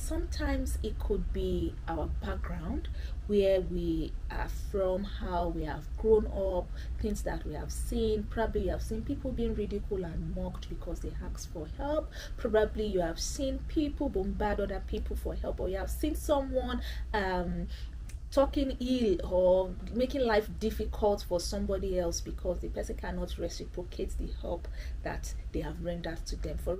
sometimes it could be our background, where we are from, how we have grown up, things that we have seen. Probably you have seen people being ridiculed and mocked because they ask for help. Probably you have seen people bombard other people for help, or you have seen someone talking ill or making life difficult for somebody else because the person cannot reciprocate the help that they have rendered to them. For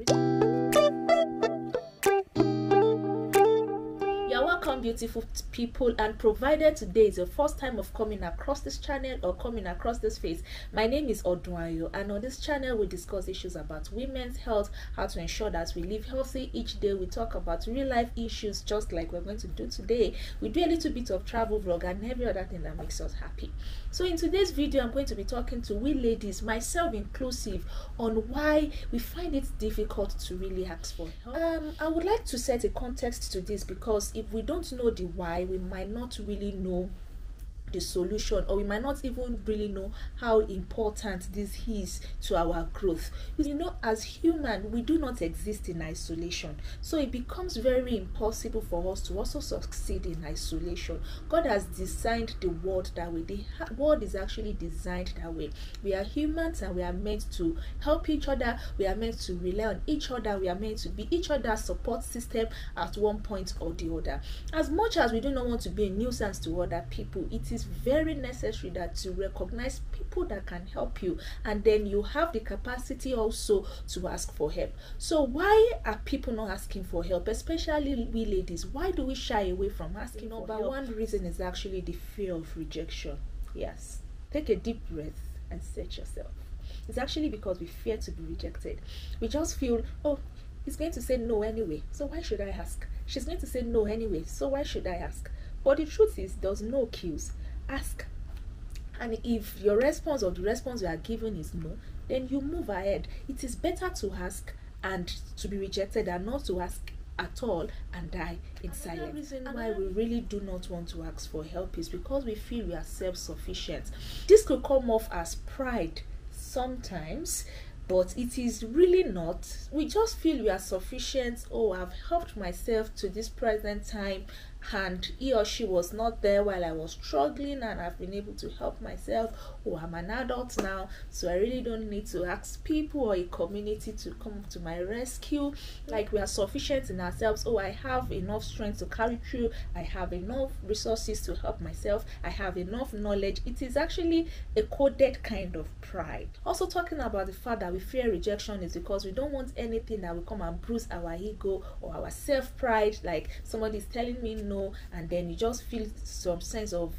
you're welcome, beautiful people, and provided today is your first time of coming across this channel or coming across this face, my name is Odwayo, and on this channel we discuss issues about women's health, how to ensure that we live healthy each day. We talk about real life issues just like we're going to do today. We do a little bit of travel vlog and every other thing that makes us happy. So in today's video, I'm going to be talking to we ladies, myself inclusive, on why we find it difficult to really ask for help. I would like to set a context to this, because if we don't know the why, we might not really know the solution, or we might not even really know how important this is to our growth. You know, as human, we do not exist in isolation, so it becomes very impossible for us to also succeed in isolation. God has designed the world that way. The world is actually designed that way. We are humans and we are meant to help each other. We are meant to rely on each other. We are meant to be each other's support system at one point or the other. As much as we do not want to be a nuisance to other people, it is very necessary that to recognize people that can help you, and then you have the capacity also to ask for help. So why are people not asking for help, especially we ladies? Why do we shy away from asking for help? Number one reason is actually the fear of rejection. Yes, take a deep breath and search yourself. It's actually because we fear to be rejected. We just feel, oh, he's going to say no anyway, so why should I ask? She's going to say no anyway, so why should I ask? But the truth is, there's no cues. Ask, and if your response or the response you are given is no, then you move ahead. It is better to ask and to be rejected than not to ask at all and die in silence. Another reason why we really do not want to ask for help is because we feel we are self-sufficient. This could come off as pride sometimes, but it is really not. We just feel we are sufficient. Oh, I've helped myself to this present time, and he or she was not there while I was struggling, and I've been able to help myself. Oh, I'm an adult now, so I really don't need to ask people or a community to come to my rescue. Like, we are sufficient in ourselves. Oh, I have enough strength to carry through. I have enough resources to help myself. I have enough knowledge. It is actually a coded kind of pride. Also, talking about the fact that we fear rejection is because we don't want anything that will come and bruise our ego or our self-pride. Like, somebody is telling me no, and then you just feel some sense of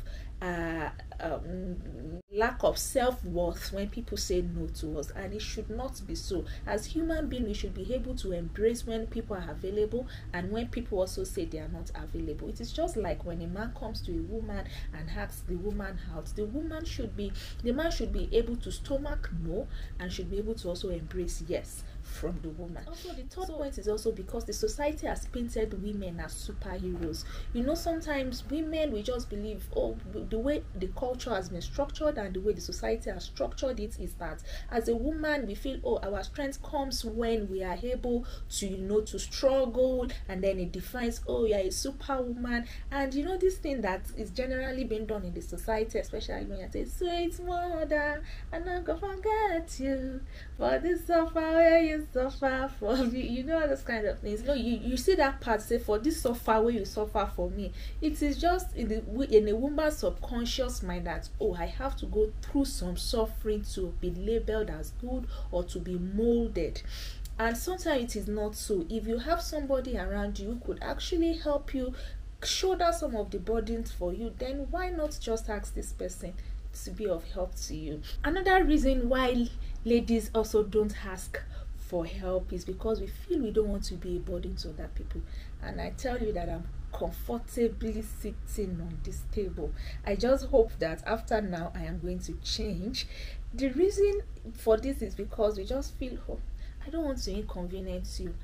lack of self-worth when people say no to us, and it should not be so. As human beings, we should be able to embrace when people are available and when people also say they are not available. It is just like when a man comes to a woman and asks the woman out, the man should be able to stomach no and should be able to also embrace yes from the woman. Also, the third point is also because the society has painted women as superheroes. You know, sometimes women, we just believe, oh, the way the culture has been structured and the way the society has structured it is that as a woman we feel, oh, our strength comes when we are able to, you know, to struggle, and then it defines, oh, you're a superwoman. And you know, this thing that is generally being done in the society, especially when you say, sweet mother, I'm not gonna forget you for this suffer where you suffer for me, you know, those kind of things. You know, you see that part, say, for this suffer where you suffer for me. It is just in a woman's subconscious mind that, oh, I have to go through some suffering to be labeled as good or to be molded. And sometimes it is not so. If you have somebody around you who could actually help you shoulder some of the burdens for you, then why not just ask this person to be of help to you? Another reason why ladies also don't ask for help is because we feel we don't want to be a burden to other people. And I tell you that I'm comfortably sitting on this table. I just hope that after now I am going to change. The reason for this is because we just feel, oh, I don't want to inconvenience you.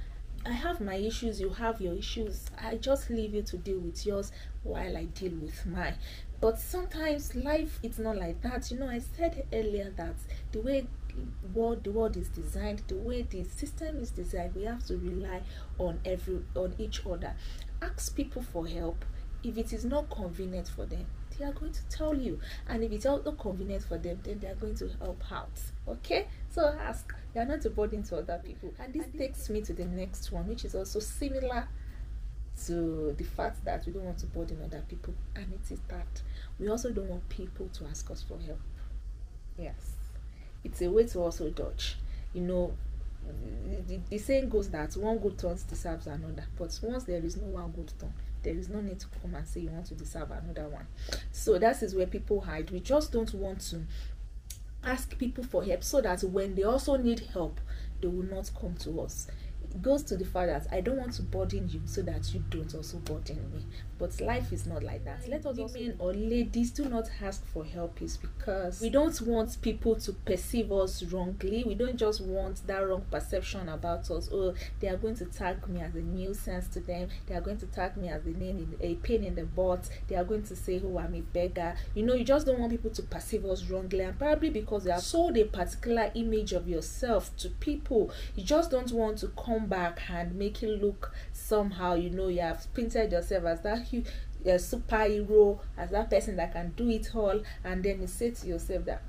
I have my issues, you have your issues. I just leave you to deal with yours while I deal with mine. But sometimes life, it's not like that. You know, I said earlier that the way the world is designed, the way the system is designed, we have to rely on each other. ask people for help. If it is not convenient for them, they are going to tell you, and if it's also convenient for them, then they are going to help out. Okay, so ask. You are not a burden to other people. And this takes me to the next one, which is also similar to the fact that we don't want to burden other people, and it is that we also don't want people to ask us for help. Yes, it's a way to also dodge. You know, the saying goes that one good turn deserves another, but once there is no one good turn, there is no need to come and say you want to deserve another one. So that is where people hide. We just don't want to ask people for help, so that when they also need help, they will not come to us. It goes to the fact that I don't want to burden you so that you don't also burden me. But life is not like that. Let us women or ladies do not ask for help is because we don't want people to perceive us wrongly. We don't just want that wrong perception about us. Oh, they are going to tag me as a nuisance to them. They are going to tag me as a pain in the butt. They are going to say, oh, I'm a beggar. You know, you just don't want people to perceive us wrongly, and probably because you have sold a particular image of yourself to people, you just don't want to come back and make it look somehow. You know, you have painted yourself as that superhero, as that person that can do it all, and then you say to yourself that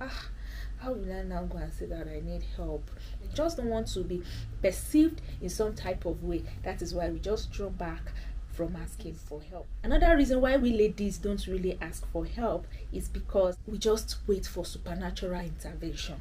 how will I now go and say that I need help? You just don't want to be perceived in some type of way. That is why we just draw back from asking for help. Another reason why we ladies don't really ask for help is because we just wait for supernatural intervention.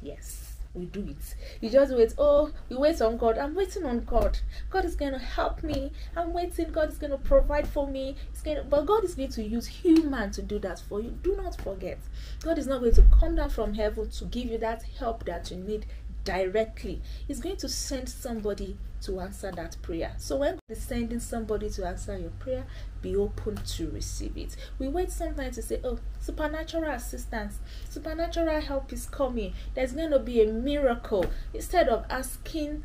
Yes, we do it. You just wait. Oh, we wait on God. I'm waiting on God. God is going to help me. I'm waiting. God is going to provide for me. But God is going to use human to do that for you. Do not forget, God is not going to come down from heaven to give you that help that you need directly. He's going to send somebody to answer that prayer. So when God is sending somebody to answer your prayer, be open to receive it. We wait sometimes to say, oh, supernatural assistance, supernatural help is coming, there's going to be a miracle, instead of asking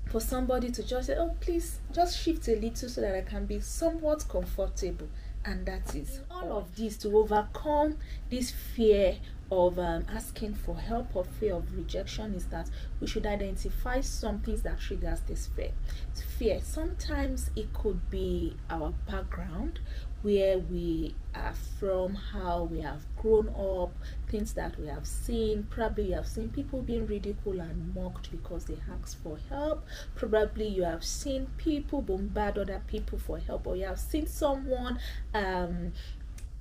for somebody to just say, oh, please just shift a little so that I can be somewhat comfortable. And that is all of this to overcome this fear of asking for help or fear of rejection, is that we should identify some things that triggers this fear. Sometimes it could be our background, where we are from, how we have grown up, things that we have seen. Probably you have seen people being ridiculed and mocked because they ask for help. Probably you have seen people bombard other people for help, or you have seen someone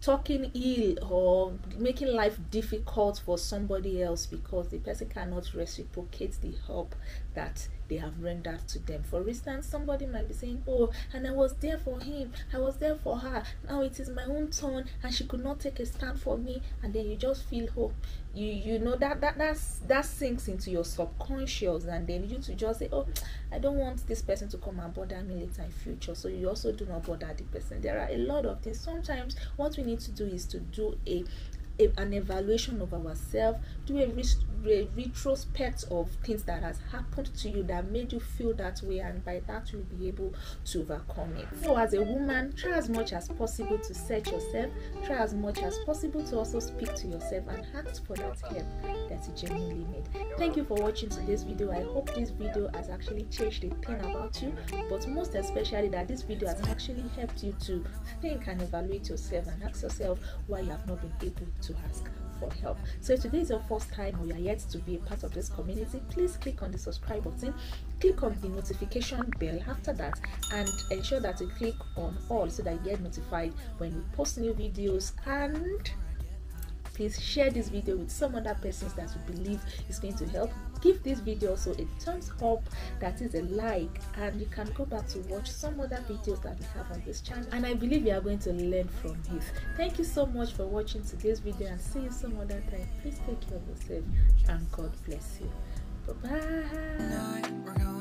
talking ill or making life difficult for somebody else because the person cannot reciprocate the help that they have rendered to them. For instance, somebody might be saying, oh, and I was there for him, I was there for her, now it is my own turn and she could not take a stand for me. And then you just feel hope. You know that sinks into your subconscious, and then you to just say, oh, I don't want this person to come and bother me later in future, so you also do not bother the person. There are a lot of things. Sometimes what we need to do is to do an evaluation of ourselves, do a retrospect of things that has happened to you that made you feel that way, and by that you'll be able to overcome it. So as a woman, try as much as possible to search yourself, try as much as possible to also speak to yourself and ask for that help that you genuinely need. Thank you for watching today's video. I hope this video has actually changed a thing about you, but most especially that this video has actually helped you to think and evaluate yourself and ask yourself why you have not been able to ask for help. So if today is your first time or you are yet to be a part of this community, please click on the subscribe button, click on the notification bell after that, and ensure that you click on all so that you get notified when we post new videos. And please share this video with some other persons that you believe is going to help. Give this video also a thumbs up, that is a like, and you can go back to watch some other videos that we have on this channel, and I believe you are going to learn from it. Thank you so much for watching today's video, and see you some other time. Please take care of yourself and God bless you. Bye bye.